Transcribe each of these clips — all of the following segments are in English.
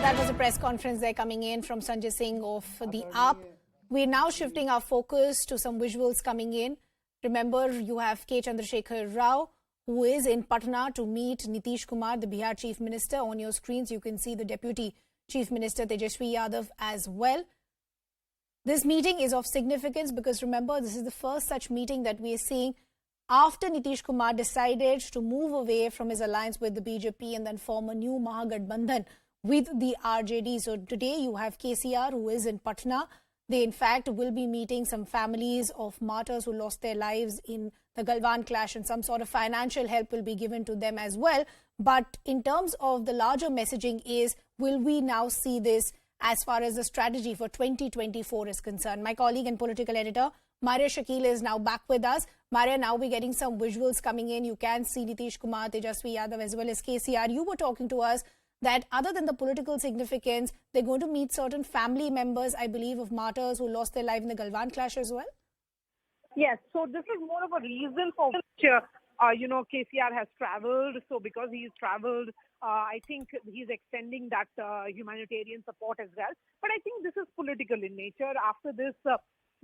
That was a press conference there coming in from Sanjay Singh of the AAP. We're now shifting our focus to some visuals coming in. Remember, you have K. Chandrasekhar Rao, who is in Patna to meet Nitish Kumar, the Bihar Chief Minister. On your screens, you can see the Deputy Chief Minister Tejashwi Yadav as well. This meeting is of significance because remember, this is the first such meeting that we are seeing after Nitish Kumar decided to move away from his alliance with the BJP and then form a new Mahagathbandhan with the RJD. So today you have KCR, who is in Patna. They in fact will be meeting some families of martyrs who lost their lives in the Galwan clash, and some sort of financial help will be given to them as well. But in terms of the larger messaging is, will we now see this as far as the strategy for 2024 is concerned? My colleague and political editor, Maria Shakil, is now back with us. Maria, now we're getting some visuals coming in. You can see Nitish Kumar, Tejashwi Yadav as well as KCR. You were talking to us that other than the political significance, they're going to meet certain family members, I believe, of martyrs who lost their life in the Galwan clash as well? Yes, so this is more of a reason for which, KCR has traveled. So because he's traveled, I think he's extending that humanitarian support as well. But I think this is political in nature. After this,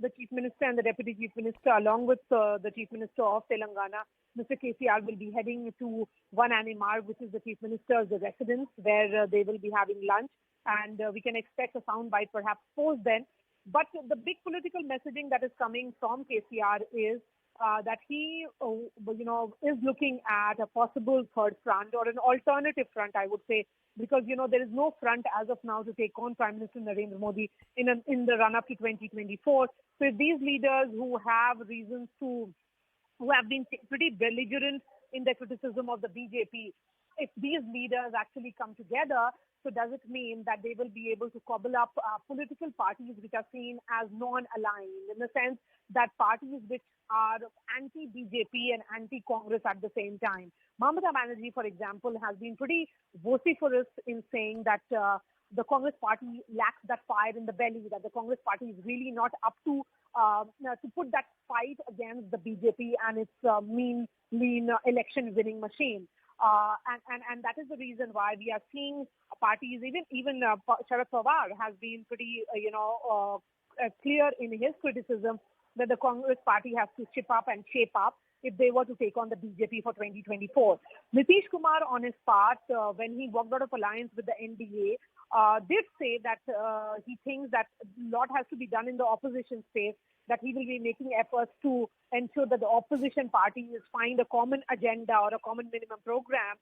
the Chief Minister and the Deputy Chief Minister, along with the Chief Minister of Telangana, Mr. KCR, will be heading to one Animar, which is the Chief Minister's residence, where they will be having lunch. And we can expect a soundbite perhaps post then. But the big political messaging that is coming from KCR is that he, is looking at a possible third front or an alternative front, I would say, because, there is no front as of now to take on Prime Minister Narendra Modi in the run-up to 2024. So if these leaders who have been pretty belligerent in their criticism of the BJP, if these leaders actually come together, so does it mean that they will be able to cobble up political parties which are seen as non-aligned, in the sense that parties which are anti-BJP and anti-Congress at the same time? Mamata Banerjee, for example, has been pretty vociferous in saying that the Congress party lacks that fire in the belly, that the Congress party is really not up to put that fight against the BJP and its mean election-winning machine. And that is the reason why we are seeing parties, even Sharad Pawar has been pretty, clear in his criticism that the Congress party has to chip up and shape up if they were to take on the BJP for 2024. Nitish Kumar, on his part, when he walked out of alliance with the NDA, did say that he thinks that a lot has to be done in the opposition space, that he will be making efforts to ensure that the opposition parties find a common agenda or a common minimum program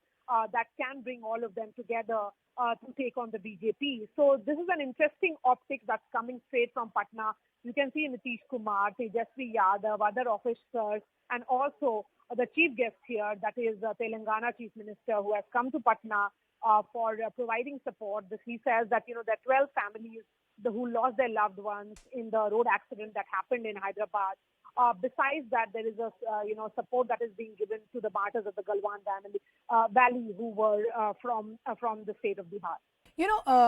that can bring all of them together to take on the BJP. So this is an interesting optic that's coming straight from Patna. You can see Nitish Kumar, Tejashwi Yadav, other officers, and also the chief guest here, that is Telangana Chief Minister, who has come to Patna for providing support. He says that, there are 12 families who lost their loved ones in the road accident that happened in Hyderabad. Besides that, there is a support that is being given to the martyrs of the Galwan Valley who were from the state of Bihar.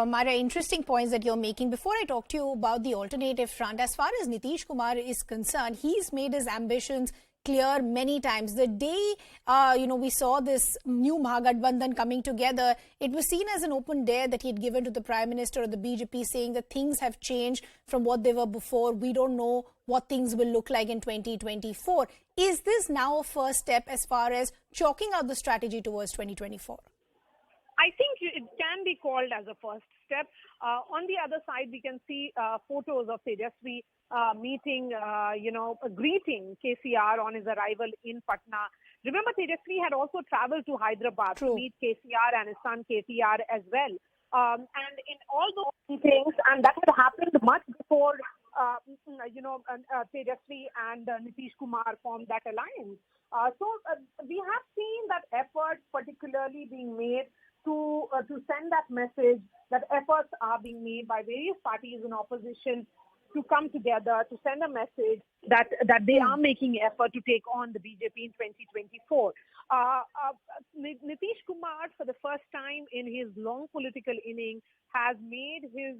Maria, interesting points that you're making. Before I talk to you about the alternative front, as far as Nitish Kumar is concerned, he's made his ambitions clear many times. The day, we saw this new Mahagathbandhan coming together, it was seen as an open dare that he had given to the Prime Minister of the BJP, saying that things have changed from what they were before. We don't know what things will look like in 2024. Is this now a first step as far as chalking out the strategy towards 2024? I think it can be called as a first step. On the other side, we can see photos of Tejashwi meeting, greeting KCR on his arrival in Patna. Remember, Tejashwi had also traveled to Hyderabad to meet KCR and his son KTR as well. And in all those meetings, and that had happened much before, Tejashwi and Nitish Kumar formed that alliance. So we have seen that effort particularly being made to send that message, that efforts are being made by various parties in opposition to come together to send a message that they are making effort to take on the BJP in 2024. Nitish Kumar, for the first time in his long political inning, has made his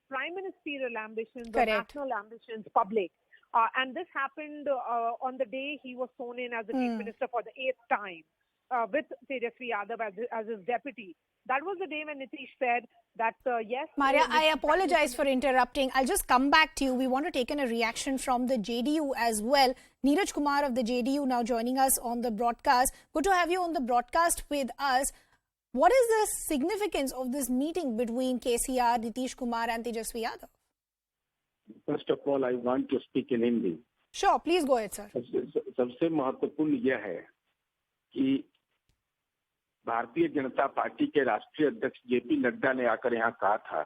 prime ministerial ambitions or national ambitions public. And this happened on the day he was sworn in as the chief minister for the 8th time. with Tejashwi Yadav as his deputy. That was the day when Nitish said that, yes... Maria, I apologize for interrupting. I'll just come back to you. We want to take in a reaction from the JDU as well. Neeraj Kumar of the JDU now joining us on the broadcast. Good to have you on the broadcast with us. What is the significance of this meeting between KCR, Nitish Kumar and Tejashwi Yadav? First of all, I want to speak in Hindi. Sure, please go ahead, sir. सबसे महत्वपूर्ण यह है कि Bharatiya Janata party के राष्ट्रीय अध्यक्ष JP Nadda ने आकर यहाँ कहा था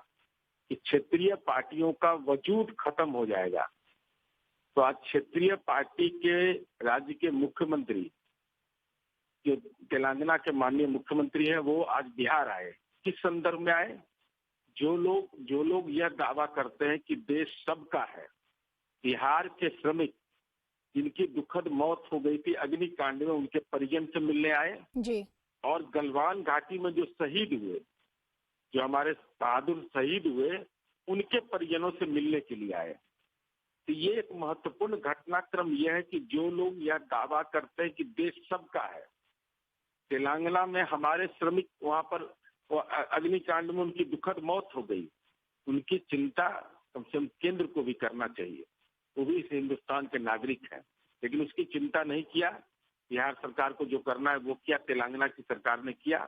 कि क्षेत्रीय पार्टियों का वजूद खत्म हो जाएगा। तो आज क्षेत्रीय पार्टी के राज्य के मुख्यमंत्री, जो तेलंगाना के माननीय मुख्यमंत्री हैं, वो आज बिहार आए। किस संदर्भ में आए? जो लोग यह दावा करते हैं कि देश सबका है, बिहार के श्रमिक जिनकी दुखद मौत हो गई थी अग्निकांड में, उनके परिजन से मिलने आए जी। और गलवान घाटी में जो शहीद हुए, जो हमारे बहादुर शहीद हुए, उनके परिजनों से मिलने के लिए आए। तो ये एक महत्वपूर्ण घटनाक्रम यह है कि जो लोग यह दावा करते हैं कि देश सबका है, तेलंगाना में हमारे श्रमिक वहां पर अग्निकांड में उनकी दुखद मौत हो गई, उनकी चिंता कम से कम केंद्र को भी करना चाहिए। वो भी इस हिंदुस्तान के नागरिक हैं, लेकिन उसकी चिंता नहीं किया। बिहार सरकार को जो करना है वो किया, तेलंगाना की सरकार ने किया।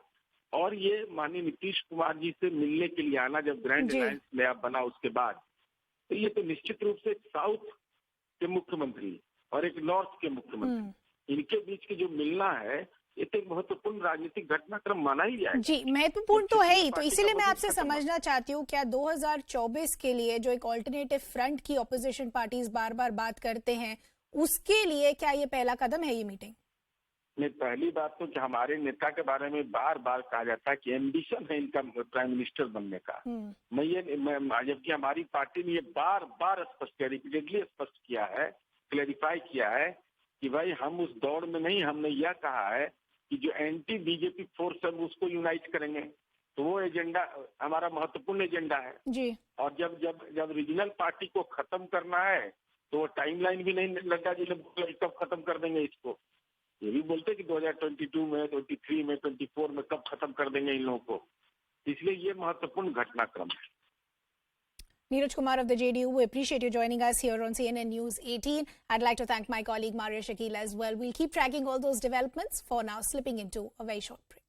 और ये माननीय नीतीश कुमार जी से मिलने के लिए आना, जब ग्रैंड अलायंस नया बना उसके बाद, तो ये तो निश्चित रूप से साउथ के मुख्यमंत्री और एक नॉर्थ के मुख्यमंत्री, इनके बीच की जो मिलना है, ये तो एक महत्वपूर्ण राजनीतिक घटनाक्रम माना ही जाएगा। जी, महत्वपूर्ण तो है ही। तो इसीलिए मैं आपसे समझना चाहती हूँ, क्या 2024 के लिए जो एक ऑल्टरनेटिव फ्रंट की ऑपोजिशन पार्टीज बार बार बात करते हैं, उसके लिए क्या ये पहला कदम है ये मीटिंग? नहीं, पहली बात तो कि हमारे नेता के बारे में बार बार कहा जाता है कि एम्बिशन है इनका प्राइम मिनिस्टर बनने का। जबकि हमारी पार्टी ने ये बार बार स्पष्ट किया, रिपीटेडली स्पष्ट किया है, क्लैरिफाई किया है कि भाई हम उस दौड़ में नहीं। हमने यह कहा है कि जो एंटी बीजेपी फोर्स है उसको यूनाइट करेंगे। तो वो एजेंडा हमारा महत्वपूर्ण एजेंडा है जी। और जब रीजनल पार्टी को खत्म करना है तो वो टाइमलाइन भी नहीं लगा जी कब खत्म कर देंगे इसको। ये भी बोलते हैं कि 2022 में, 23 में, 24 में कब खत्म कर देंगे इन लोगों को। इसलिए ये महत्वपूर्ण घटनाक्रम है। Neeraj Kumar of the JDU, we appreciate you joining us here on CNN News 18. I'd like to thank my colleague Maria Shakil as well. We'll keep tracking all those developments. For now, slipping into a very short break.